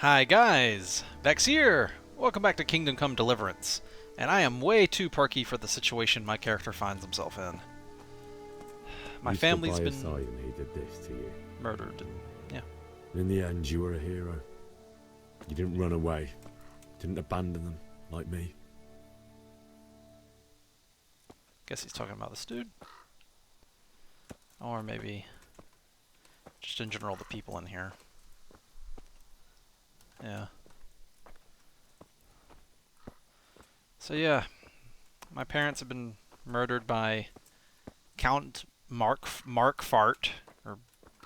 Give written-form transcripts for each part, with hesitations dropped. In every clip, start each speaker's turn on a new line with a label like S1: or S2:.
S1: Hi guys, Vechs here! Welcome back to Kingdom Come Deliverance. And I am way too perky for the situation my character finds himself in. My
S2: You stood
S1: family's
S2: by his
S1: been
S2: side and he did this to you.
S1: murdered. Yeah.
S2: In the end, you were a hero. You didn't run away. Didn't abandon them, like me.
S1: Guess he's talking about this dude. Or maybe just in general the people in here. Yeah. So yeah, my parents have been murdered by Count Mark Fart, or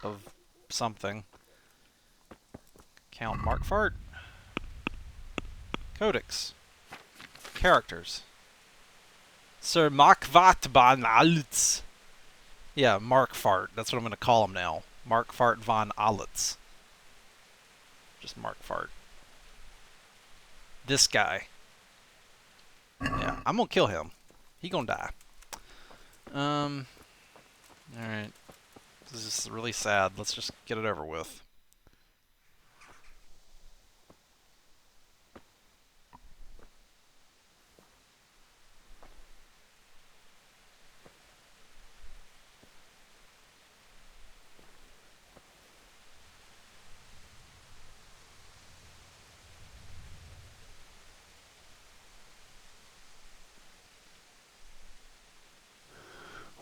S1: of something. Count Mark Fart. Codex. Characters. Sir Markvat van Alitz. Yeah, Mark Fart. That's what I'm going to call him now. Mark Fart von Alitz. Just Mark Fart. This guy. Yeah, I'm going to kill him. He going to die. Alright. This is really sad. Let's just get it over with.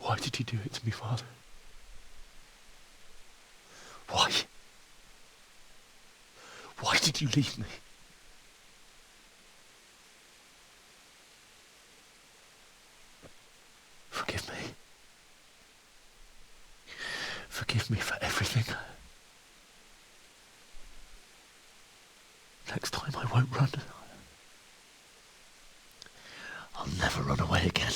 S2: Why did you do it to me, Father? Why? Why did you leave me? Forgive me. Forgive me for everything. Next time I won't run. I'll never run away again.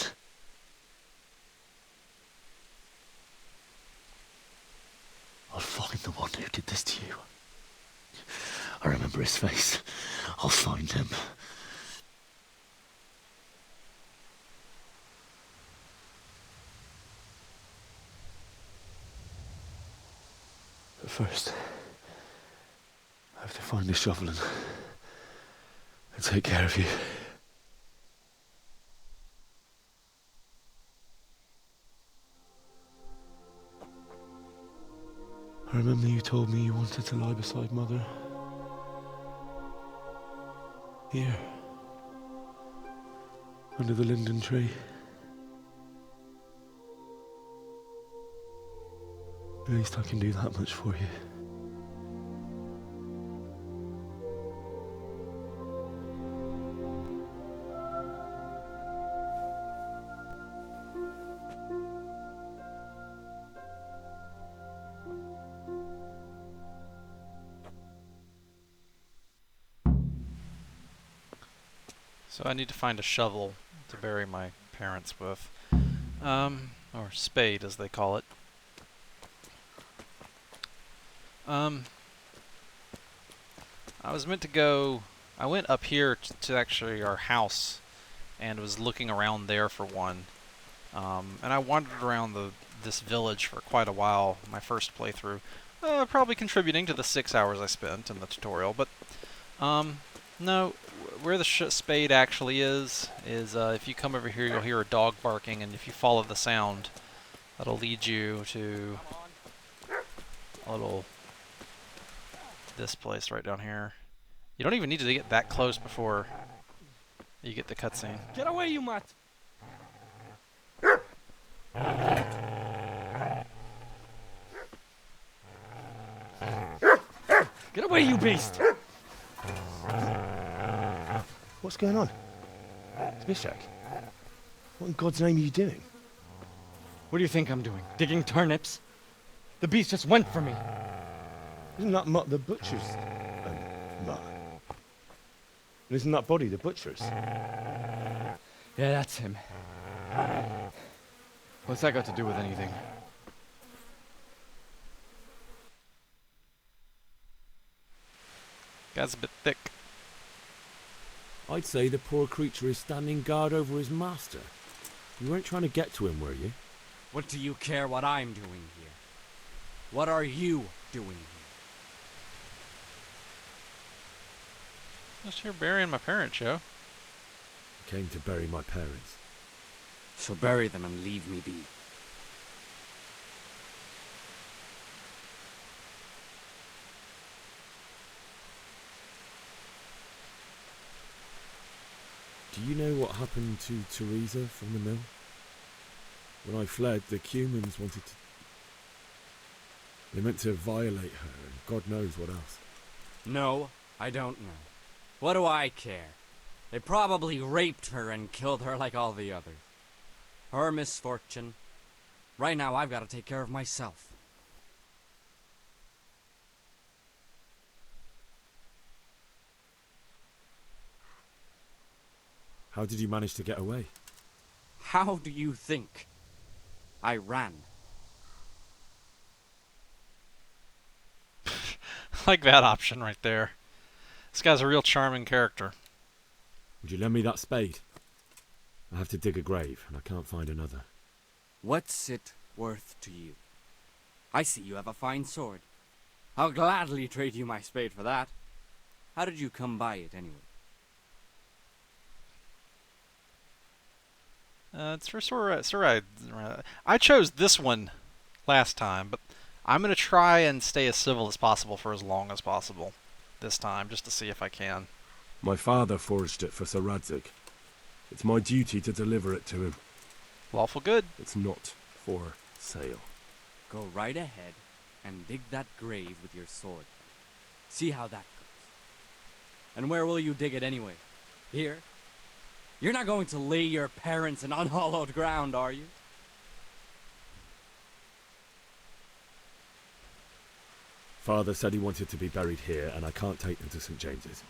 S2: I'll find the one who did this to you. I remember his face. I'll find him. But first, I have to find the shovel and take care of you. I remember you told me you wanted to lie beside Mother. Here. Under the linden tree. At least I can do that much for you.
S1: So I need to find a shovel to bury my parents with. Or spade as they call it. I was meant to go... I went up here to actually our house and was looking around there for one. And I wandered around this village for quite a while, my first playthrough. Probably contributing to the 6 hours I spent in the tutorial, but... no, where the spade actually is if you come over here you'll hear a dog barking, and if you follow the sound, that'll lead you to a little... this place right down here. You don't even need to get that close before you get the cutscene.
S3: Get away, you mutt! Get away, you beast!
S2: What's going on? Zbyszek, what in God's name are you doing?
S3: What do you think I'm doing? Digging turnips? The beast just went for me.
S2: Isn't that Mutt the butcher's? Mutt. And isn't that body the butcher's?
S3: Yeah, that's him. What's that got to do with anything?
S1: Guy's a bit thick.
S4: I'd say the poor creature is standing guard over his master. You weren't trying to get to him, were you?
S3: What do you care what I'm doing here? What are you doing here?
S1: Just here burying my parents, Joe.
S4: I came to bury my parents.
S3: So bury them and leave me be.
S4: Do you know what happened to Teresa from the mill? When I fled, the Cumans wanted to... They meant to violate her, and God knows what else.
S3: No, I don't know. What do I care? They probably raped her and killed her like all the others. Her misfortune. Right now, I've got to take care of myself.
S4: How did you manage to get away?
S3: How do you think? I ran.
S1: Like that option right there. This guy's a real charming character.
S4: Would you lend me that spade? I have to dig a grave, and I can't find another.
S3: What's it worth to you? I see you have a fine sword. I'll gladly trade you my spade for that. How did you come by it, anyway?
S1: It's for Surai. I chose this one last time, but I'm going to try and stay as civil as possible for as long as possible this time, just to see if I can.
S5: My father forged it for Sir Radzig. It's my duty to deliver it to him.
S1: Lawful good.
S5: It's not for sale.
S3: Go right ahead and dig that grave with your sword. See how that goes. And where will you dig it anyway? Here? You're not going to lay your parents in unhallowed ground, are you?
S4: Father said he wanted to be buried here, and I can't take them to St. James's.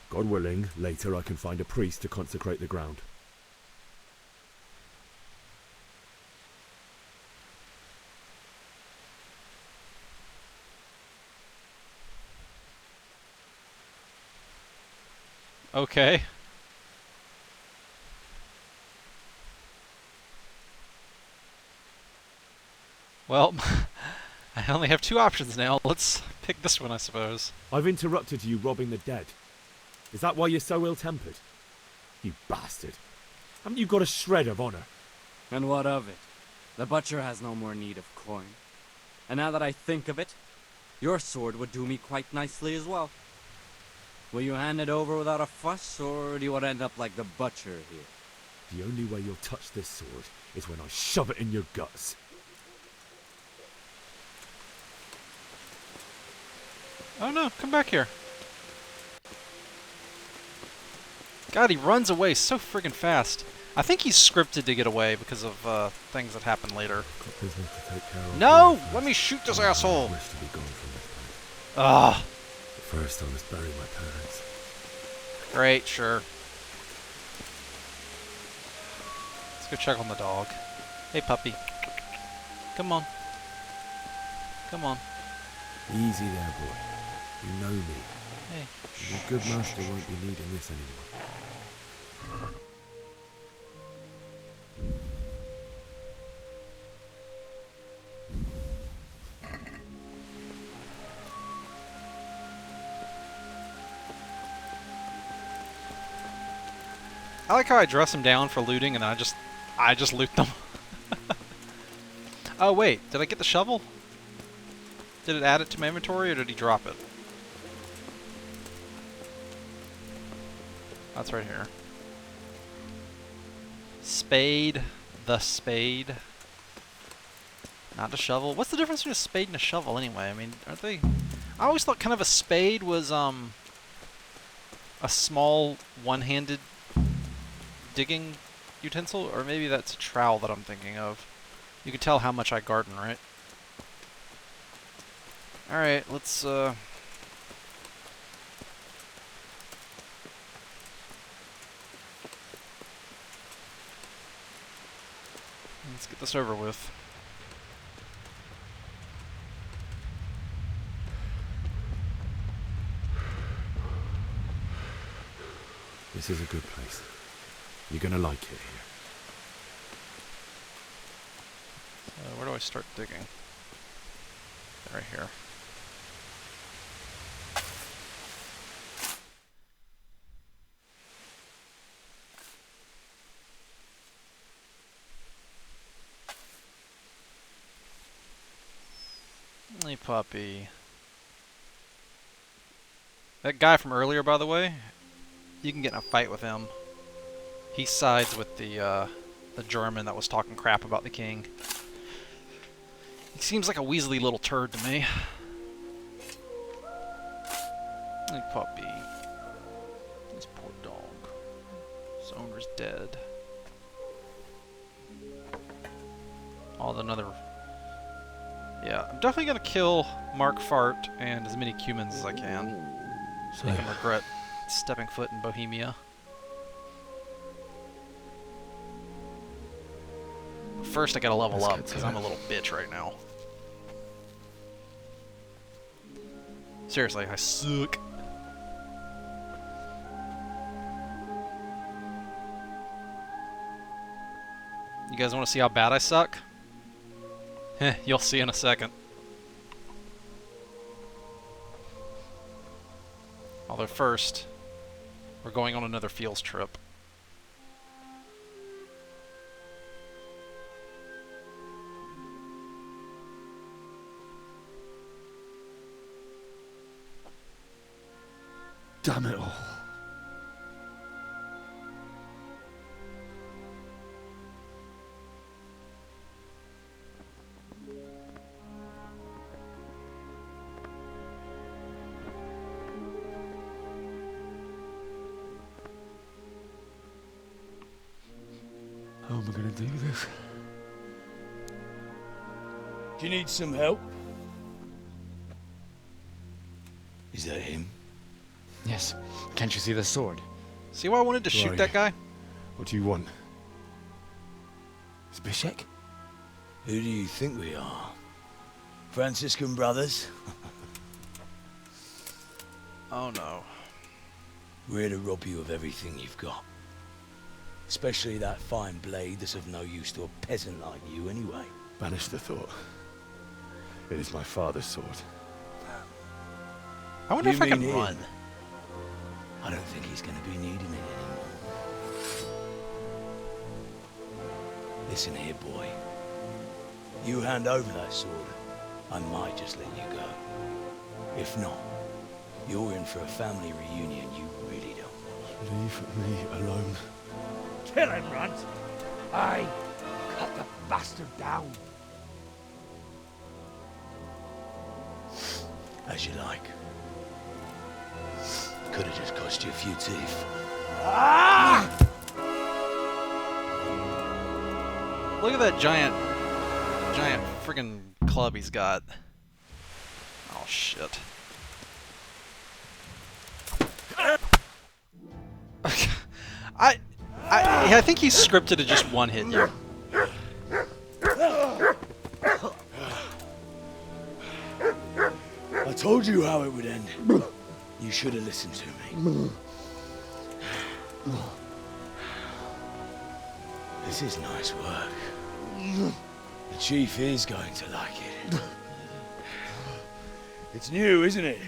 S4: God willing, later I can find a priest to consecrate the ground.
S1: Okay. Well, I only have two options now. Let's pick this one, I suppose.
S4: I've interrupted you robbing the dead. Is that why you're so ill-tempered? You bastard. Haven't you got a shred of honor?
S3: And what of it? The butcher has no more need of coin. And now that I think of it, your sword would do me quite nicely as well. Will you hand it over without a fuss, or do you want to end up like the butcher here?
S4: The only way you'll touch this sword is when I shove it in your guts.
S1: Oh no, come back here. God, he runs away so friggin' fast. I think he's scripted to get away because of things that happen later.
S4: Got business to take care of.
S1: No! Let me shoot this
S4: I
S1: asshole!
S4: wish to be gone from this place.
S1: Ah,
S4: But first I must bury my parents.
S1: great, sure. Let's go check on the dog. Hey, puppy. Come on. Come on.
S4: Easy there, boy. You know me.
S1: Hey.
S4: Your good master won't be needing this anymore.
S1: I like how I dress him down for looting and I just loot them. Oh wait, did I get the shovel? Did it add it to my inventory or did he drop it? That's right here. Spade. The spade. Not a shovel. What's the difference between a spade and a shovel anyway? I mean, aren't they... I always thought kind of a spade was, a small one-handed digging utensil, or maybe that's a trowel that I'm thinking of. You can tell how much I garden, right? Alright, let's get this over with.
S4: This is a good place. You're gonna like it here.
S1: Where do I start digging? Right here. puppy. That guy from earlier, by the way, you can get in a fight with him. He sides with the German that was talking crap about the king. He seems like a Weasley little turd to me. Hey, puppy. This poor dog. His owner's dead. Oh, another... Yeah, I'm definitely gonna kill Mark Fart and as many Cumans as I can. So I can regret stepping foot in Bohemia. But first I gotta level up, because I'm a little bitch right now. Seriously, I suck. You guys want to see how bad I suck? Heh, you'll see in a second. Although first, we're going on another fields trip.
S2: Damn it all. How am I going to do this?
S6: Do you need some help? Is that him?
S3: Yes. Can't you see the sword?
S1: See why I wanted to shoot
S2: Right.
S1: that guy?
S2: What do you want? Is Bishek?
S6: Who do you think we are? Franciscan brothers?
S1: Oh no.
S6: We're here to rob you of everything you've got. Especially that fine blade that's of no use to a peasant like you anyway.
S2: Banish the thought. It is my father's sword.
S1: I wonder
S6: You
S1: if I can
S6: mean him?
S1: run.
S6: I don't think he's going to be needing it anymore. Listen here, boy. You hand over that sword, I might just let you go. If not, you're in for a family reunion you really don't.
S2: Leave me alone.
S7: Kill him, Runt! Aye, cut the bastard down.
S6: As you like. Could have just cost you a few teeth.
S1: Look at that giant friggin' club he's got. Oh shit. I think he's scripted to just one hit you.
S6: I told you how it would end. You should have listened to me. This is nice work. The chief is going to like it. It's new, isn't it?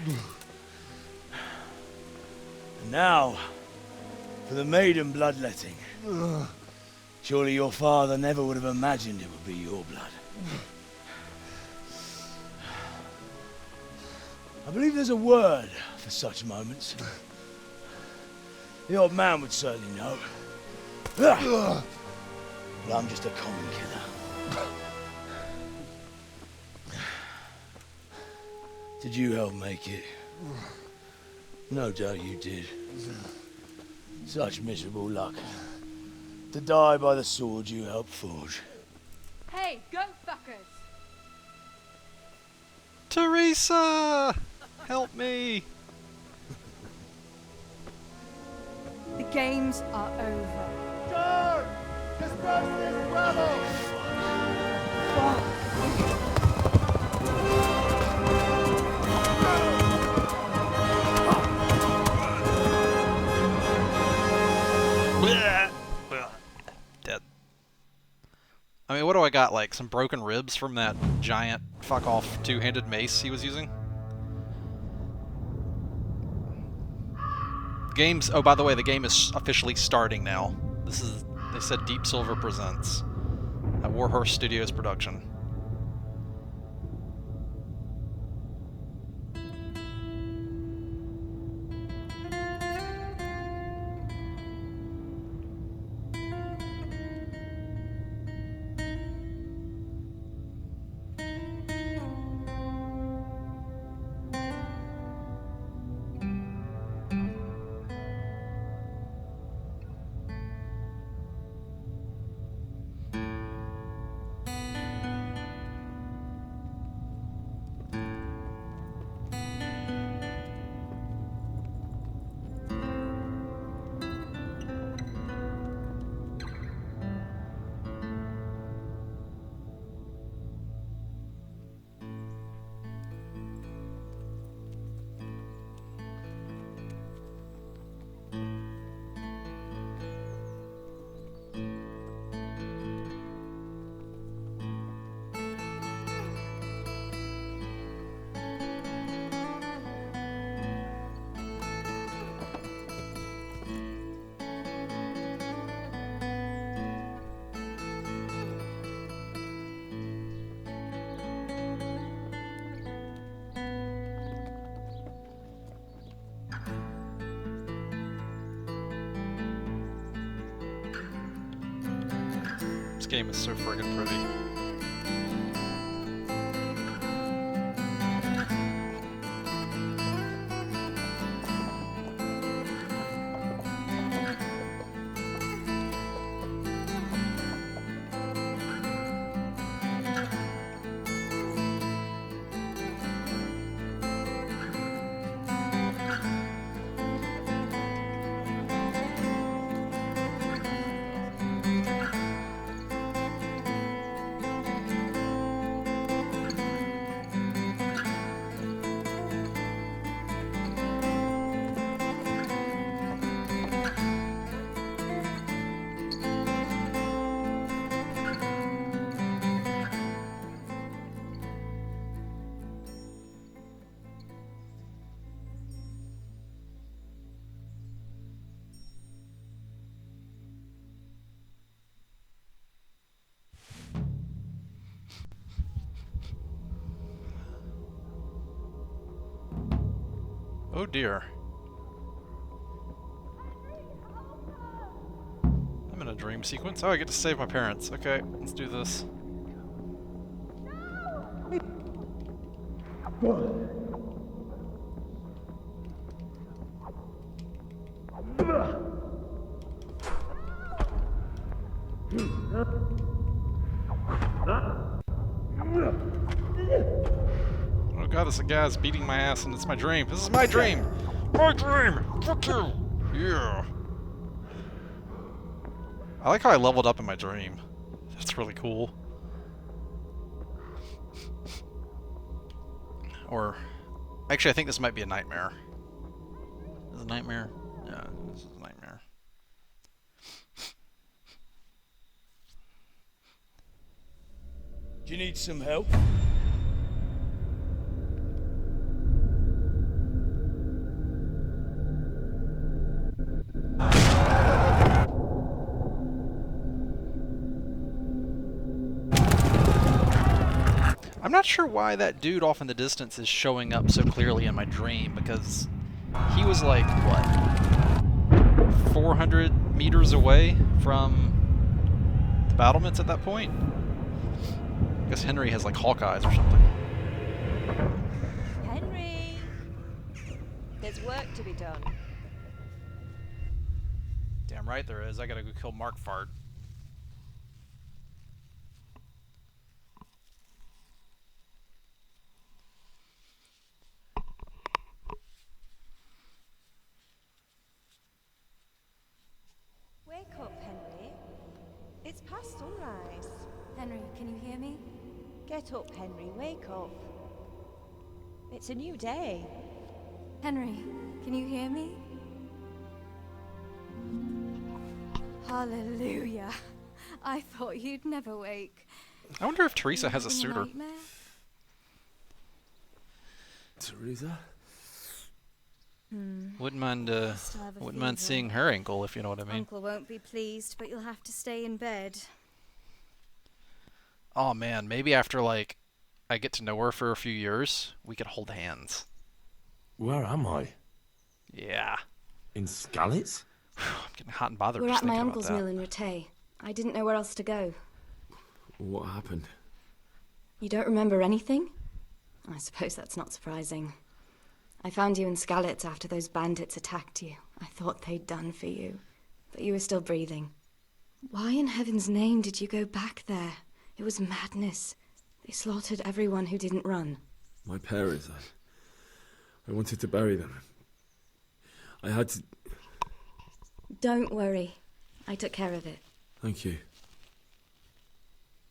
S6: And now, for the maiden bloodletting. Surely your father never would have imagined it would be your blood. I believe there's a word for such moments. The old man would certainly know. But I'm just a common killer. Did you help make it? No doubt you did. Such miserable luck. To die by the sword you helped forge.
S8: Hey, go fuckers!
S1: Teresa! Help me!
S8: The games are over.
S1: Dead. I mean, what do I got? Like some broken ribs from that giant fuck off two-handed mace he was using? Game's... Oh, by the way, the game is officially starting now. This is... They said Deep Silver Presents. A Warhorse Studios production. This game is so friggin' pretty. Oh dear. I'm in a dream sequence. Oh, I get to save my parents. Okay, let's do this. Oh god, this guy's beating my ass and it's my dream. This is my dream! My dream! Fuck you! Yeah! I like how I leveled up in my dream. That's really cool. Or, actually I think this might be a nightmare. Is it a nightmare? Yeah, this is a nightmare.
S6: Do you need some help?
S1: I'm not sure why that dude off in the distance is showing up so clearly in my dream, because he was like, what, 400 meters away from the battlements at that point? I guess Henry has like hawk eyes or something.
S9: Henry! There's work to be done.
S1: Damn right there is. I gotta go kill Mark Fart.
S9: Wake up, Henry. It's past sunrise.
S8: Henry, can you hear me?
S9: Get up, Henry. Wake up. It's a new day.
S8: Henry, can you hear me? Hallelujah. I thought you'd never wake.
S1: I wonder if Teresa has a
S8: Having
S1: suitor.
S8: nightmare?
S4: Teresa?
S1: Wouldn't mind,
S8: Still have a
S1: wouldn't mind
S8: fever.
S1: seeing her ankle, if you know what I mean.
S8: Uncle won't be pleased, but you'll have to stay in bed.
S1: Oh man, maybe after like I get to know her for a few years, we could hold hands.
S5: Where am I?
S1: Yeah.
S5: In Skalitz?
S1: I'm getting hot and bothered
S10: We're
S1: just
S10: at my
S1: thinking
S10: uncle's
S1: about
S10: mill
S1: that.
S10: in Rattay. I didn't know where else to go.
S4: What happened?
S10: You don't remember anything? I suppose that's not surprising. I found you in Skalitz after those bandits attacked you. I thought they'd done for you. But you were still breathing. Why in heaven's name did you go back there? It was madness. They slaughtered everyone who didn't run.
S4: My parents, I wanted to bury them. I had to...
S10: Don't worry. I took care of it.
S4: Thank you.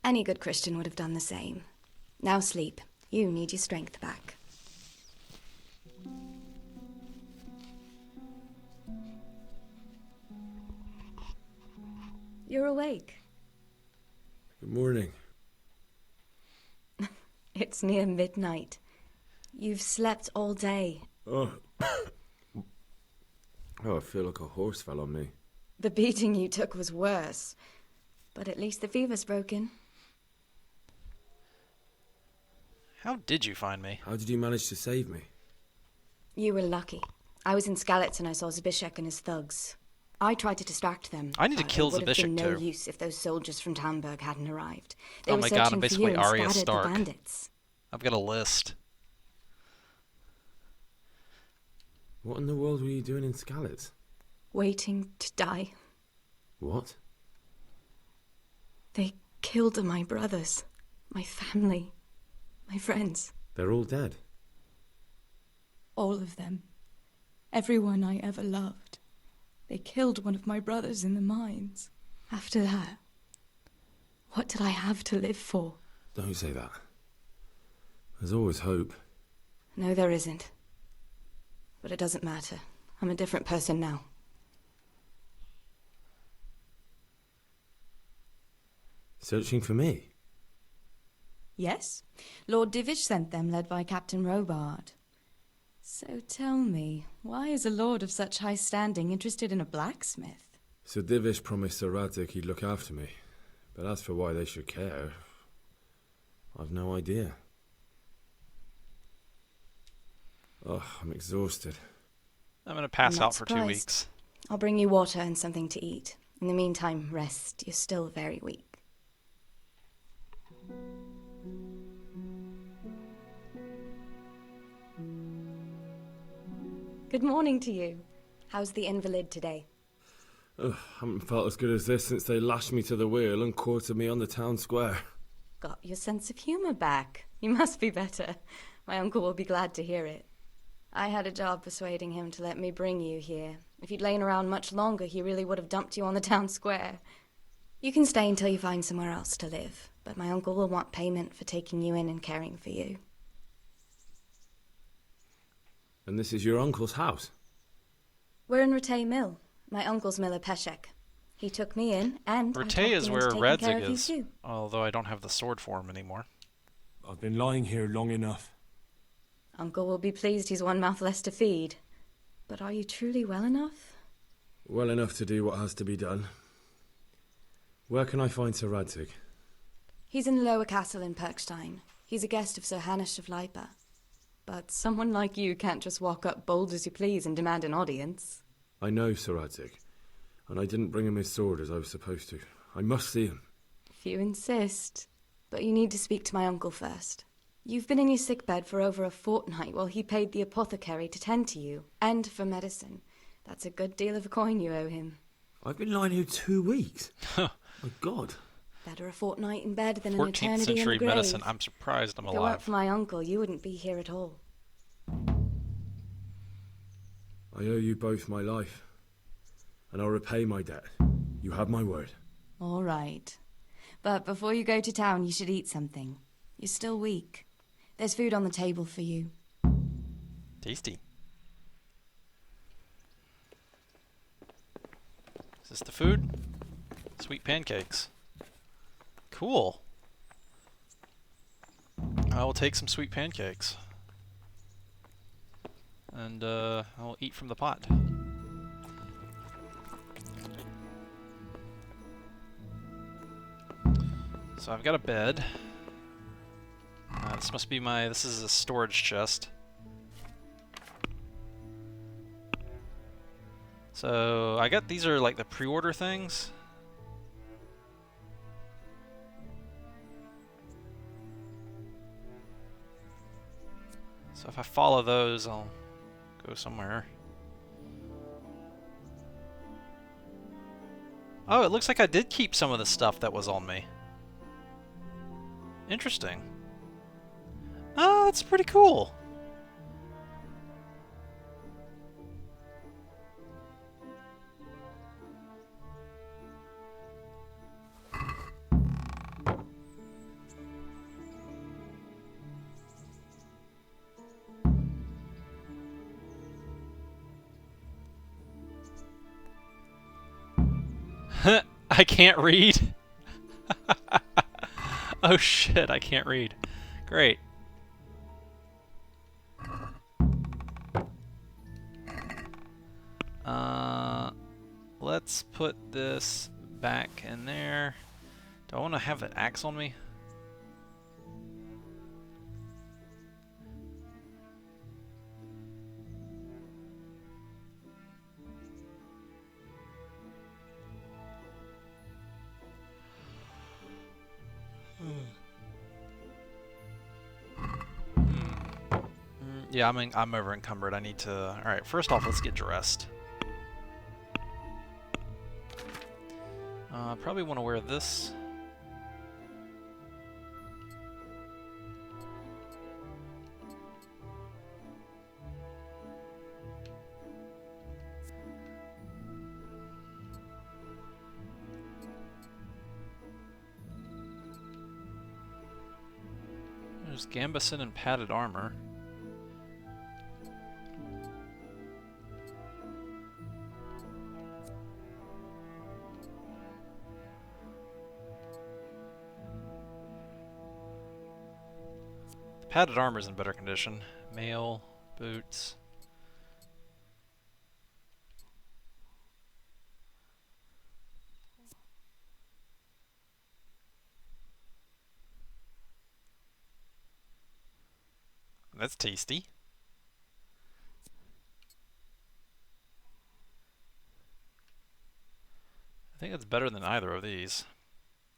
S10: Any good Christian would have done the same. Now sleep. You need your strength back. You're awake.
S4: Good morning.
S10: It's near midnight. You've slept all day.
S4: Oh. Oh, I feel like a horse fell on me.
S10: The beating you took was worse. But at least the fever's broken.
S1: How did you find me?
S4: How did you manage to save me?
S10: You were lucky. I was in Skalitz and I saw Zbyszek and his thugs. I tried to distract them.
S1: I need to
S10: but
S1: kill
S10: it would have been
S1: Zabishik
S10: no
S1: too.
S10: use if those soldiers from Talmberg hadn't arrived. They
S1: Oh
S10: were
S1: my god, I'm
S10: searching for you
S1: basically
S10: and
S1: Arya
S10: scattered
S1: Stark.
S10: the bandits.
S1: I've got a list.
S4: What in the world were you doing in Skalitz?
S10: Waiting to die.
S4: What?
S10: They killed my brothers, my family, my friends.
S4: They're all dead.
S8: All of them. Everyone I ever loved. They killed one of my brothers in the mines. After that, what did I have to live for?
S4: Don't say that. There's always hope.
S10: No, there isn't. But it doesn't matter. I'm a different person now.
S4: Searching for me?
S8: Yes. Lord Divish sent them, led by Captain Robard. So tell me, why is a lord of such high standing interested in a blacksmith?
S4: Sir Divish promised Sir Radzig he'd look after me. But as for why they should care, I've no idea. Oh, I'm exhausted.
S1: I'm gonna pass
S10: I'm not
S1: out for 2
S10: surprised.
S1: weeks.
S10: I'll bring you water and something to eat. In the meantime, rest. You're still very weak. Good morning to you. How's the invalid today?
S4: Ugh, haven't felt as good as this since they lashed me to the wheel and quartered me on the town square.
S10: Got your sense of humour back. You must be better. My uncle will be glad to hear it. I had a job persuading him to let me bring you here. If you'd lain around much longer, he really would have dumped you on the town square. You can stay until you find somewhere else to live, but my uncle will want payment for taking you in and caring for you.
S4: And this is your uncle's house?
S10: We're in Ratay Mill. My uncle's miller Peshek. He took me in, and I talked
S1: Ratay
S10: him
S1: is
S10: into
S1: where
S10: taking care
S1: Radzig
S10: of you
S1: is,
S10: too.
S1: although I don't have the sword for him anymore.
S5: I've been lying here long enough.
S10: Uncle will be pleased he's one mouth less to feed. But are you truly well enough?
S4: Well enough to do what has to be done. Where can I find Sir Radzig?
S10: He's in the lower castle in Perkstein. He's a guest of Sir Hanush of Leipa. But someone like you can't just walk up bold as you please and demand an audience.
S4: I know Sir Radzig, and I didn't bring him his sword as I was supposed to. I must see him.
S10: If you insist. But you need to speak to my uncle first. You've been in your sickbed for over a fortnight while he paid the apothecary to tend to you, and for medicine. That's a good deal of a coin you owe him.
S4: I've been lying here 2 weeks. My God.
S10: Better a fortnight in bed than an
S1: 14th
S10: eternity in
S1: century
S10: the grave.
S1: medicine. I'm surprised I'm
S10: If it weren't
S1: alive.
S10: for my uncle, you wouldn't be here at all.
S4: I owe you both my life, and I'll repay my debt. You have my word.
S8: All right. But before you go to town, you should eat something. You're still weak. There's food on the table for you.
S1: Tasty. Is this the food? Sweet pancakes. Cool. I will take some sweet pancakes. And I'll eat from the pot. So I've got a bed. This must be this is a storage chest. So I got, these are like the pre-order things. So if I follow those, I'll go somewhere. Oh, it looks like I did keep some of the stuff that was on me. Interesting. Oh, that's pretty cool. I can't read. Oh shit, I can't read. Great. Let's put this back in there. Do I want to have an axe on me? Yeah, I'm over encumbered. I need to. All right. First off, let's get dressed. Probably want to wear this. There's gambeson and padded armor. The padded armor's in better condition. Mail, boots. That's tasty. I think that's better than either of these.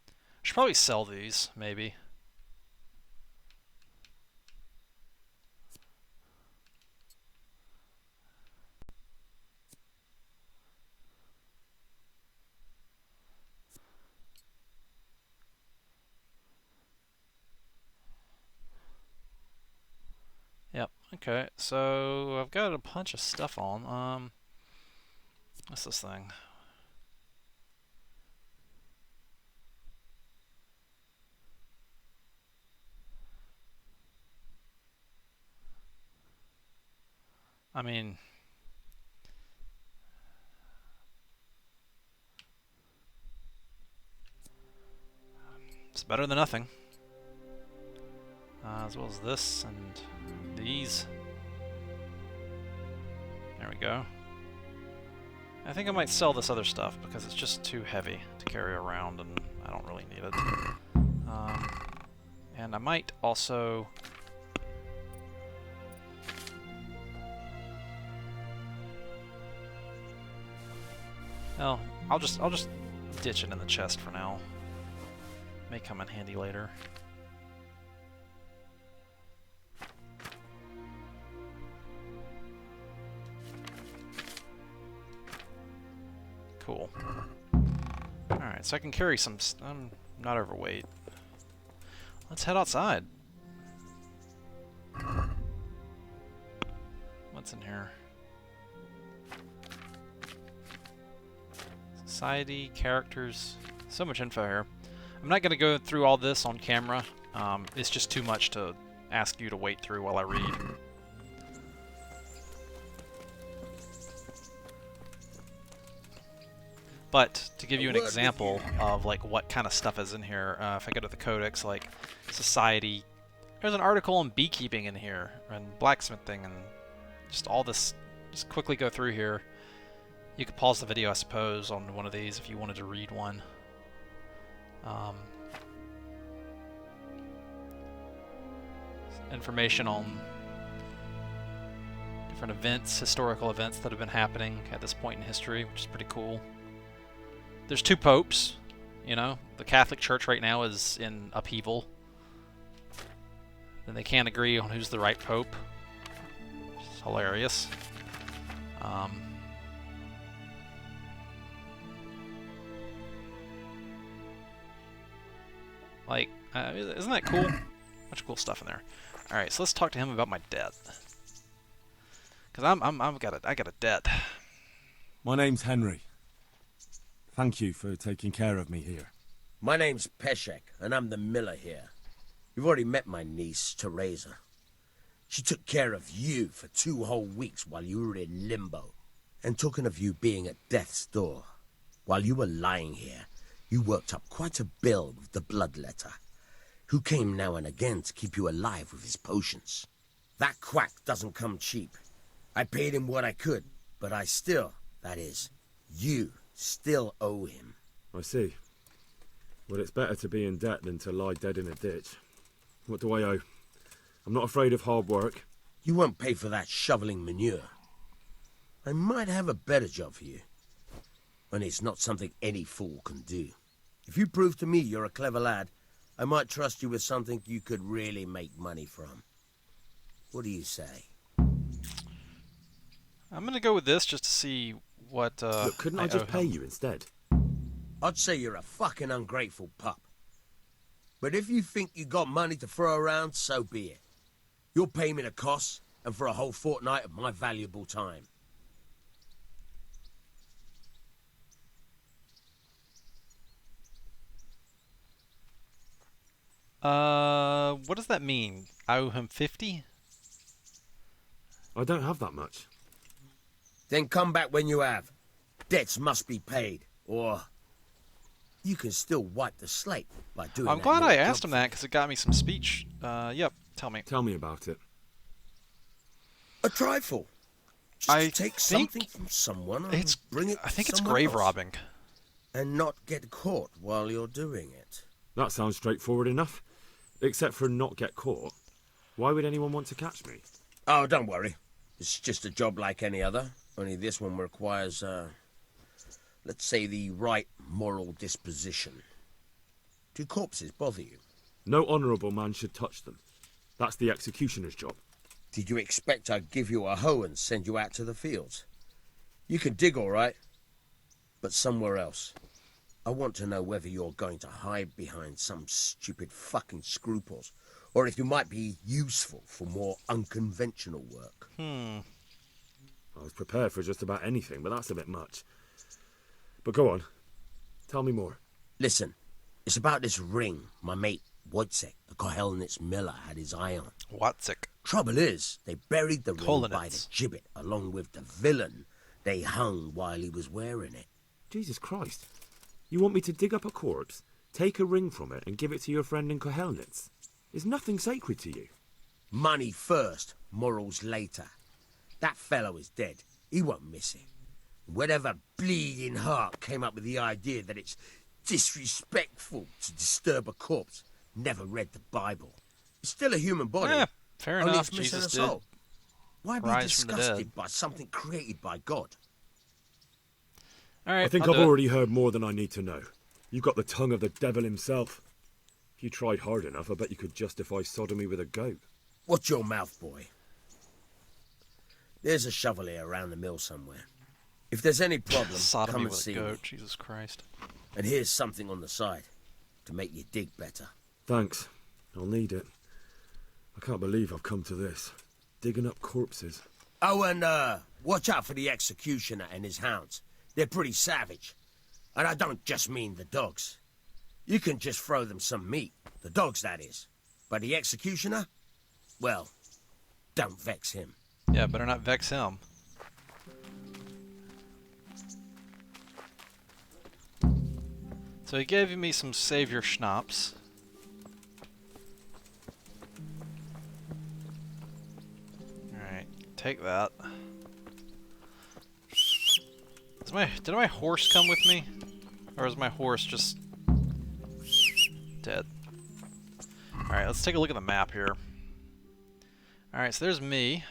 S1: I should probably sell these, maybe. Yep, okay, so I've got a bunch of stuff on. What's this thing? I mean, it's better than nothing. As well as this and these. There we go. I think I might sell this other stuff because it's just too heavy to carry around and I don't really need it. And I might also... Well, I'll just ditch it in the chest for now. May come in handy later. Cool. Alright, so I can carry some... I'm not overweight. Let's head outside. What's in here? Society, characters, so much info here. I'm not going to go through all this on camera. It's just too much to ask you to wait through while I read. But to give you an example of like what kind of stuff is in here, if I go to the codex, like society, there's an article on beekeeping in here and blacksmithing and just all this. Just quickly go through here. You could pause the video, I suppose, on one of these if you wanted to read one. Information on different events, historical events that have been happening at this point in history, which is pretty cool. There's two popes, you know. The Catholic Church right now is in upheaval. Then they can't agree on who's the right pope. It's hilarious. Like, isn't that cool? Much cool stuff in there. All right, so let's talk to him about my debt. Cause I got a debt.
S5: My name's Henry. Thank you for taking care of me here.
S11: My name's Peshek, and I'm the miller here. You've already met my niece, Teresa. She took care of you for 2 whole weeks while you were in limbo. And talking of you being at death's door, while you were lying here, you worked up quite a bill with the bloodletter, who came now and again to keep you alive with his potions. That quack doesn't come cheap. I paid him what I could, but I still, that is, you still owe him.
S5: I see. Well, it's better to be in debt than to lie dead in a ditch. What do I owe? I'm not afraid of hard work.
S11: You won't pay for that shoveling manure. I might have a better job for you. And it's not something any fool can do. If you prove to me you're a clever lad, I might trust you with something you could really make money from. What do you say?
S1: I'm gonna go with this just to see what
S5: Look, couldn't I
S1: owe
S5: just pay
S1: him.
S5: you instead?
S11: I'd say you're a fucking ungrateful pup. But if you think you got money to throw around, so be it. You'll pay me the costs, and for a whole fortnight of my valuable time.
S1: What does that mean? I owe him 50?
S5: I don't have that much.
S11: Then come back when you have. Debts must be paid, or you can still wipe the slate by doing
S1: I'm
S11: that
S1: glad I
S11: little
S1: asked
S11: job
S1: him
S11: for
S1: that
S11: me.
S1: because it got me some speech. Yep, tell me.
S5: Tell me about it.
S11: A trifle. Just
S1: I
S11: to take
S1: think
S11: something from someone and bring it
S1: I
S11: to
S1: think it's
S11: someone
S1: grave
S11: else.
S1: robbing.
S11: And not get caught while you're doing it.
S5: That sounds straightforward enough. Except for not get caught. Why would anyone want to catch me?
S11: Oh, don't worry. It's just a job like any other. Only this one requires, let's say, the right moral disposition. Do corpses bother you?
S5: No honourable man should touch them. That's the executioner's job.
S11: Did you expect I'd give you a hoe and send you out to the fields? You can dig all right, but somewhere else. I want to know whether you're going to hide behind some stupid fucking scruples, or if you might be useful for more unconventional work.
S5: I was prepared for just about anything, but that's a bit much. But go on. Tell me more.
S11: Listen, it's about this ring my mate Wojciech, the Kohelnitz miller, had his eye on.
S1: Watzek.
S11: Trouble is, they buried the ring by the
S1: Kohelnitz.
S11: gibbet along with the villain they hung while he was wearing it.
S5: Jesus Christ. You want me to dig up a corpse, take a ring from it, and give it to your friend in Kohelnitz? Is nothing sacred to you?
S11: Money first, morals later. That fellow is dead. He won't miss it. Whatever bleeding heart came up with the idea that it's disrespectful to disturb a corpse never read the Bible. It's still a human body.
S1: Yeah, fair
S11: only
S1: enough.
S11: it's missing
S1: Jesus
S11: a
S1: did
S11: soul. Why be
S1: rise from the dead.
S11: disgusted by something created by God?
S1: All right,
S5: I think
S1: I'll
S5: I've
S1: do it.
S5: already heard more than I need to know. You've got the tongue of the devil himself. If you tried hard enough, I bet you could justify sodomy with a goat.
S11: Watch your mouth, boy. There's a shovel here around the mill somewhere. If there's any problem,
S1: Sodomy
S11: come and
S1: with a
S11: see
S1: goat.
S11: me.
S1: Jesus Christ.
S11: And here's something on the side to make you dig better.
S5: Thanks. I'll need it. I can't believe I've come to this. Digging up corpses.
S11: Oh, and watch out for the executioner and his hounds. They're pretty savage. And I don't just mean the dogs. You can just throw them some meat. The dogs, that is. But the executioner? Well, don't vex him.
S1: Yeah, better not vex him. So he gave me some savior schnapps. Alright, take that. Did my horse come with me? Or is my horse just dead? Alright, let's take a look at the map here. Alright, so there's me.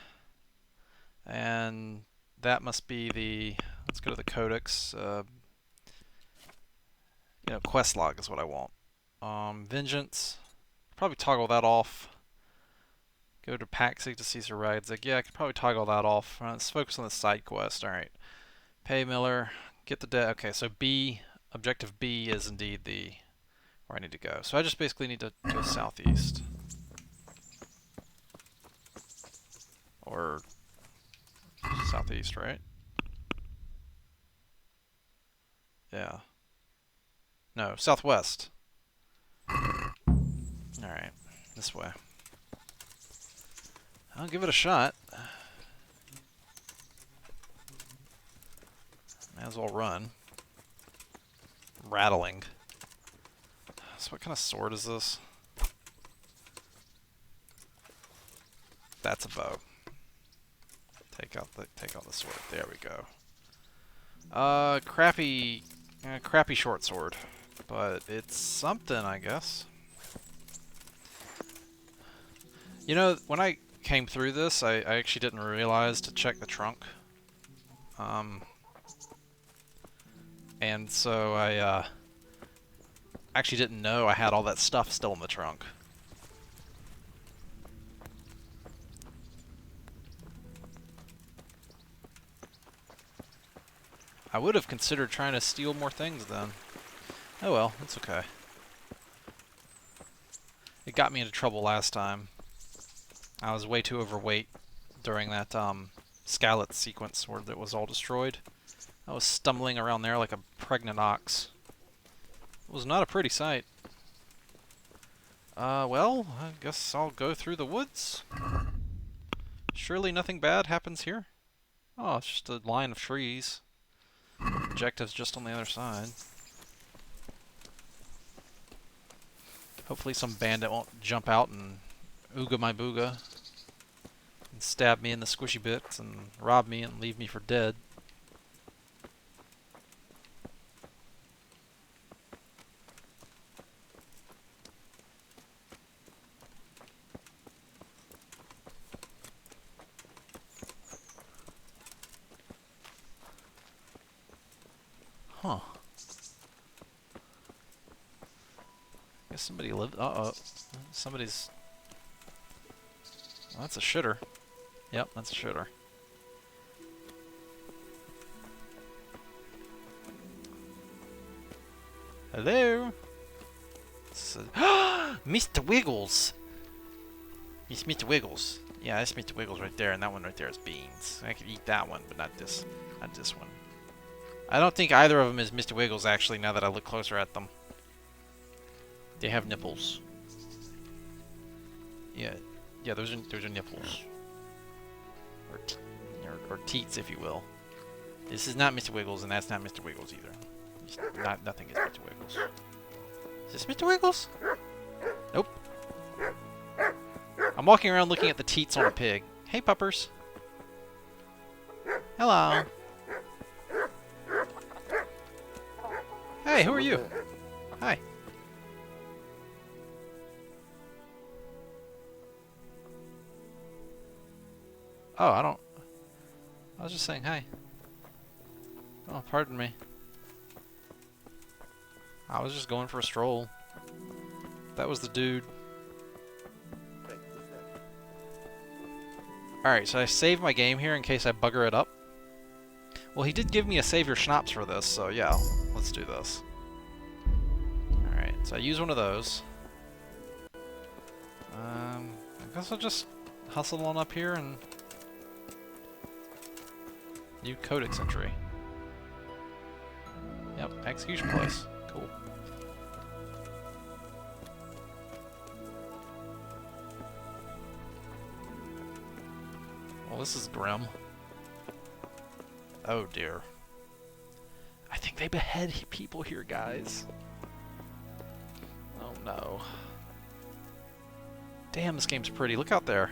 S1: And that must be the... Let's go to the codex. Quest log is what I want. Vengeance. Probably toggle that off. Go to Paxi to Caesar Rides. Like, yeah, I could probably toggle that off. Let's focus on the side quest. Alright. Pay Miller. Get the debt. Okay, so B, objective B is indeed where I need to go. So I just basically need to go southeast. Or southeast, right? Yeah. No, southwest. Alright, this way. I'll give it a shot. Might as well run. Rattling. So what kind of sword is this? That's a bow. Take out the sword. There we go. Crappy short sword, but it's something, I guess. You know, when I came through this, I actually didn't realize to check the trunk. And so I actually didn't know I had all that stuff still in the trunk. I would have considered trying to steal more things then. Oh well, it's okay. It got me into trouble last time. I was way too overweight during that Skalitz sequence where it was all destroyed. I was stumbling around there like a pregnant ox. It was not a pretty sight. Well, I guess I'll go through the woods. Surely nothing bad happens here. Oh, it's just a line of trees. Objective's just on the other side. Hopefully some bandit won't jump out and ooga my booga and stab me in the squishy bits and rob me and leave me for dead. Huh. Guess somebody lived. Uh-oh. Somebody's. Well, that's a shitter. Yep, that's a shitter. Hello? Mr. Wiggles! It's Mr. Wiggles. Yeah, that's Mr. Wiggles right there, and that one right there is beans. I could eat that one, but not this. Not this one. I don't think either of them is Mr. Wiggles, actually, now that I look closer at them. They have nipples. Yeah, those are nipples. Or teats, if you will. This is not Mr. Wiggles, and that's not Mr. Wiggles either. Nothing is Mr. Wiggles. Is this Mr. Wiggles? Nope. I'm walking around looking at the teats on a pig. Hey, puppers. Hello. Hey, who are you? Hi. Oh, I was just saying hi. Oh, pardon me. I was just going for a stroll. That was the dude. Alright, so I saved my game here in case I bugger it up. Well, he did give me a save your schnapps for this, so yeah, let's do this. Alright, so I use one of those. I guess I'll just hustle on up here and... New codex entry. Yep, execution place. Cool. Well, this is grim. Oh dear. I think they behead people here, guys. Oh no. Damn, this game's pretty. Look out there.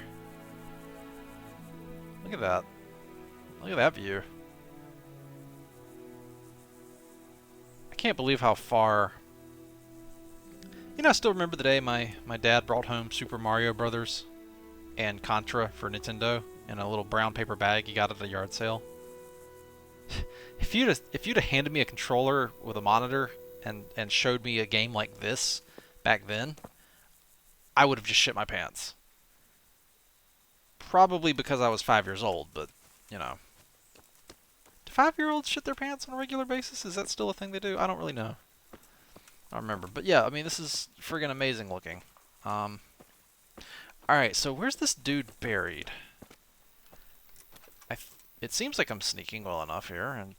S1: Look at that. Look at that view. I can't believe how far... You know, I still remember the day my dad brought home Super Mario Brothers and Contra for Nintendo in a little brown paper bag he got at the yard sale. If you'd have handed me a controller with a monitor and showed me a game like this back then, I would have just shit my pants. Probably because I was 5 years old, but, you know. Do 5-year-olds shit their pants on a regular basis? Is that still a thing they do? I don't really know. I don't remember. But yeah, I mean, this is friggin' amazing looking. Alright, so where's this dude buried? It seems like I'm sneaking well enough here, and...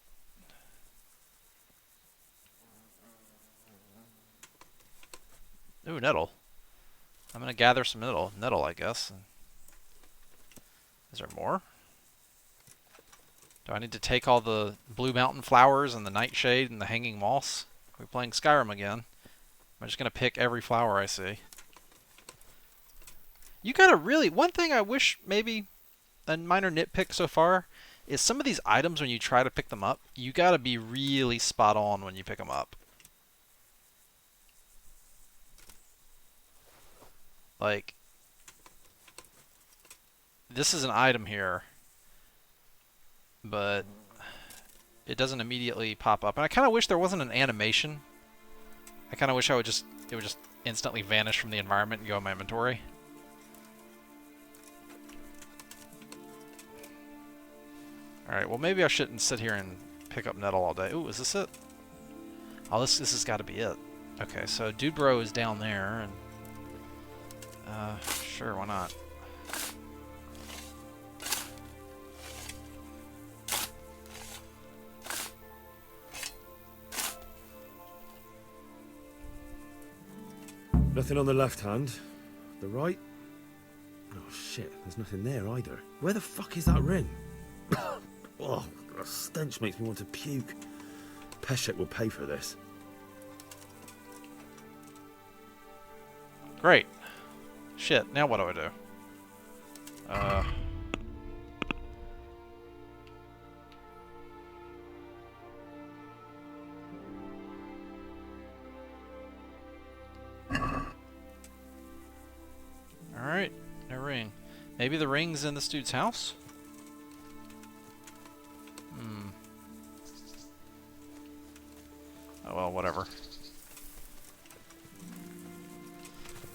S1: Ooh, nettle. I'm gonna gather some nettle, I guess. Is there more? Do I need to take all the blue mountain flowers and the nightshade and the hanging moss? We're playing Skyrim again. I'm just gonna pick every flower I see. You gotta really... One thing I wish maybe a minor nitpick so far is some of these items, when you try to pick them up, you gotta be really spot on when you pick them up. Like, this is an item here, but it doesn't immediately pop up. And I kind of wish there wasn't an animation. I kind of wish it would just instantly vanish from the environment and go in my inventory. Alright, well maybe I shouldn't sit here and pick up nettle all day. Ooh, is this it? Oh, this has got to be it. Okay, so Dude Bro is down there, and sure, why not?
S5: Nothing on the left hand. The right? Oh shit, there's nothing there either. Where the fuck is that ring? Oh, the stench makes me want to puke. Peshek will pay for this.
S1: Great. Shit, now what do I do? Alright, no ring. Maybe the ring's in this dude's house? Hmm. Oh well, whatever.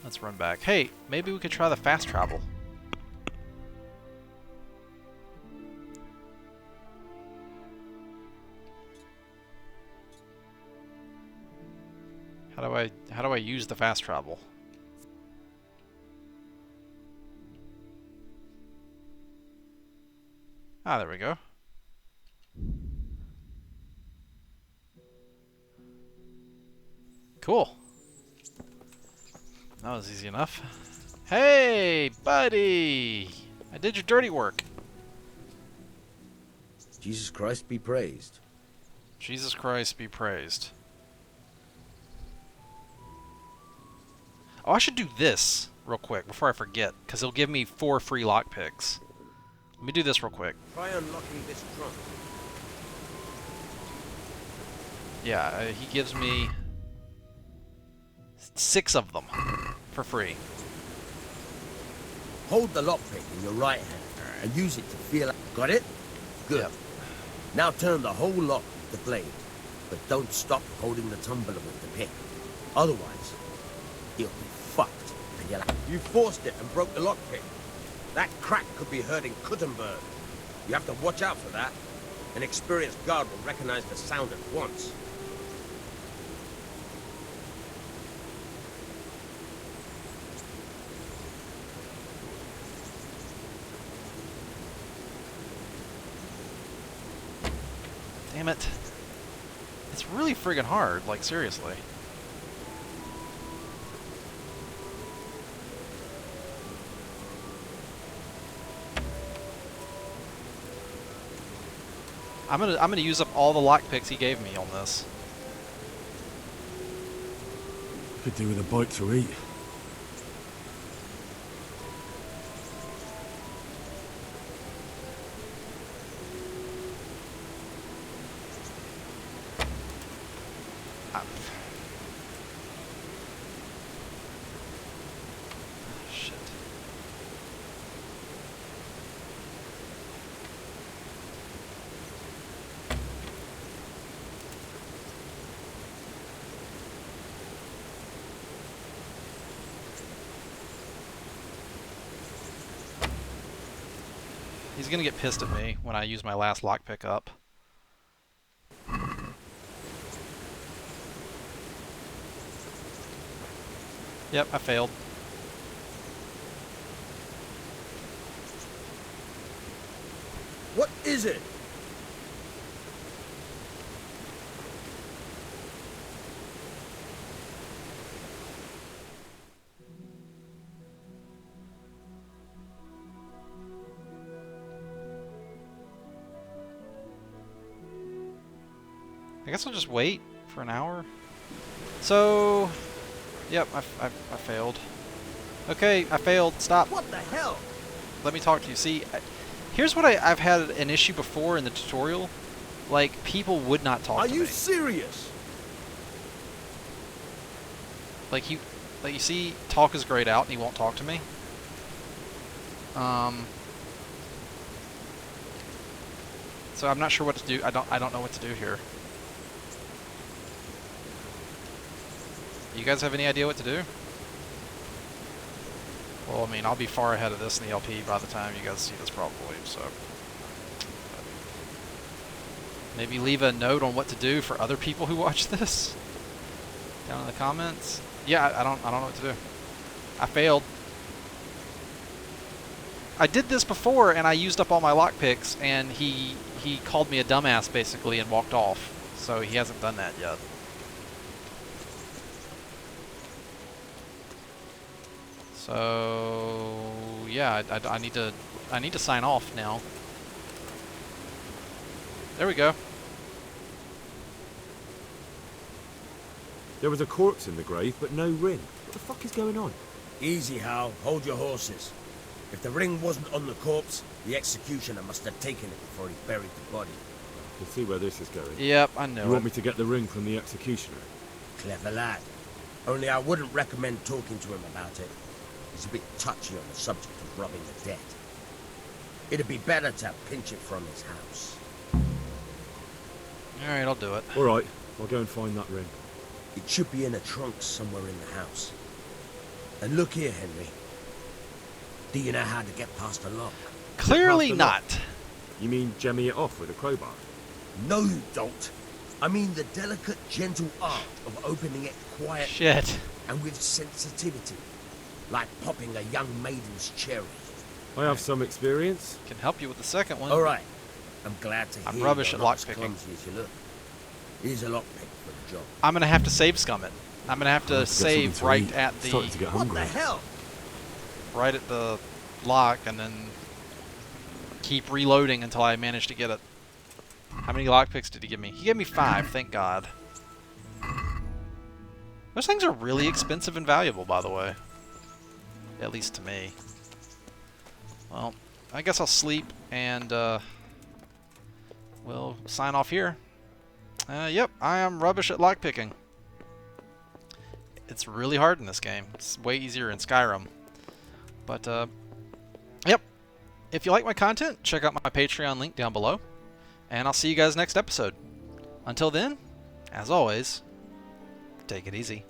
S1: Let's run back. Hey, maybe we could try the fast travel. How do I use the fast travel? Ah, there we go. Cool. That was easy enough. Hey, buddy! I did your dirty work.
S11: Jesus Christ be praised.
S1: Jesus Christ be praised. Oh, I should do this real quick before I forget, because it'll give me 4 free lockpicks. Let me do this real quick.
S11: Try unlocking this trunk.
S1: Yeah, he gives me 6 of them for free.
S11: Hold the lockpick in your right hand and use it to feel. Got it? Good.
S1: Yep.
S11: Now turn the whole lock with the blade, but don't stop holding the tumbler with the pick. Otherwise, you'll be fucked. And you'll. You forced it and broke the lockpick. That crack could be hurting Kuttenberg. You have to watch out for that. An experienced guard will recognize the sound at once.
S1: Damn it. It's really friggin' hard, like seriously. I'm gonna use up all the lockpicks he gave me on this.
S4: Could do with a bite to eat.
S1: Shit. He's gonna get pissed at me when I use my last lockpick up. Yep, I failed.
S11: What is it?
S1: I guess I'll just wait for an hour. So, yep, I failed. Okay, I failed. Stop.
S11: What the hell?
S1: Let me talk to you. See, here's what I've had an issue before in the tutorial. Like, people would not talk to me.
S11: Are you serious?
S1: Like you see, talk is grayed out and he won't talk to me. So I'm not sure what to do. I don't know what to do here. You guys have any idea what to do? Well, I mean, I'll be far ahead of this in the LP by the time you guys see this probably, so. Maybe leave a note on what to do for other people who watch this down in the comments. Yeah, I don't know what to do. I failed. I did this before and I used up all my lockpicks, and he called me a dumbass basically and walked off. So he hasn't done that yet. So yeah, I need to sign off now. There we go.
S4: There was a corpse in the grave, but no ring. What the fuck is going on?
S11: Easy, Hal. Hold your horses. If the ring wasn't on the corpse, the executioner must have taken it before he buried the body.
S4: I can see where this is going.
S1: Yep, I know.
S4: You want me to get the ring from the executioner?
S11: Clever lad. Only I wouldn't recommend talking to him about it. He's a bit touchy on the subject of robbing the dead. It'd be better to pinch it from his house.
S1: Alright, I'll do it.
S4: Alright, I'll go and find that ring.
S11: It should be in a trunk somewhere in the house. And look here, Henry. Do you know how to get past a lock?
S1: Clearly not.
S4: You mean jemmy it off with a crowbar?
S11: No, you don't. I mean the delicate, gentle art of opening it quietly.
S1: Shit.
S11: And with sensitivity. Like popping a young maiden's cherry.
S4: I have some experience.
S1: Can help you with the second one.
S11: Alright. I'm glad to hear
S1: I'm rubbish
S11: you're
S1: at
S11: not as
S1: lockpicking.
S11: clumsy as you look. Here's a lockpick for the job.
S1: I'm gonna have to save scum it. I'm gonna have to save right at the
S4: Starting to get
S11: What
S4: hungry.
S11: the hell?
S1: right at the lock, and then keep reloading until I manage to get it. How many lockpicks did he give me? He gave me 5, thank God. Those things are really expensive and valuable, by the way. At least to me. Well, I guess I'll sleep, and we'll sign off here. Yep, I am rubbish at lockpicking. It's really hard in this game. It's way easier in Skyrim. But, yep. If you like my content, check out my Patreon link down below. And I'll see you guys next episode. Until then, as always, take it easy.